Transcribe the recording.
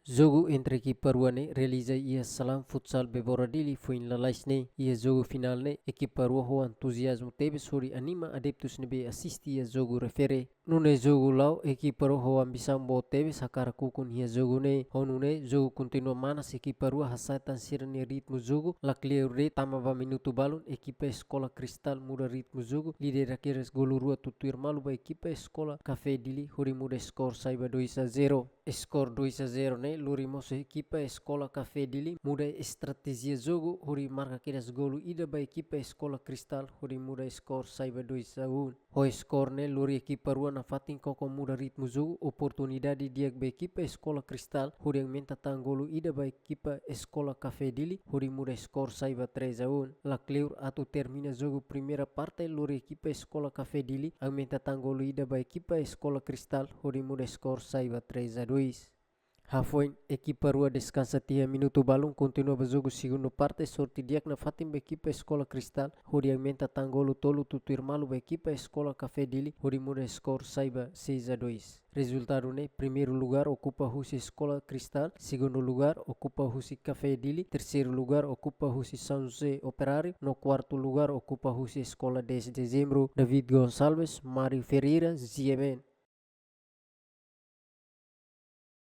Jogo entre equipa ruane realiza ia salam futsal Bevoradili foi in lalaisne ia jogo finalne equipa rua ho entusiasmo teve sobre anima adeptos nebe assiste ia jogo refere nune jogo lau equipa rua ho ambição bo teve sakara kukun ia jogo ne honune jogo continua manas equipa rua hasatan sirne ritmo jogo lakle re tamava minuto balun equipa escola cristal muda ritmo jogo lidera keres golu rua tutuir malu ba equipa escola Café Dili hori muda skor saiba 2-0 skor 2-0 ne Lurimos equipa escola Café Dili muda estratégia jogo hori marca keras golu ida ba equipa escola cristal hori muda skor saiba 2-1 ho skor ne luri equipa rua na fatin koko muda ritmo jogo oportunidade dia ba equipa escola cristal hori yang menta tanggolo ida ba equipa escola Café Dili hori muda skor saiba 3-1 la cleur atu termina jogo primeira parte luri equipa escola Café Dili aumenta tanggolo ida ba equipa escola cristal hori muda skor saiba 3-2 Halfway, equipa rua descansa 3 minuto balão, continua o jogo segundo parte, sorte diak na fatim ba equipa escola cristal, hori aumenta tangolo tolo tutuir malu ba equipa escola Café Dili, hori muda skor saiba 6-2. Resultado ne, primeiro lugar ocupa Husi Escola Cristal, segundo lugar ocupa Husi Café Dili, terceiro lugar ocupa Husi São José Operário, no quarto lugar ocupa Husi Escola 10 de Dezembro, David Gonçalves, Mário Ferreira, Ziemen.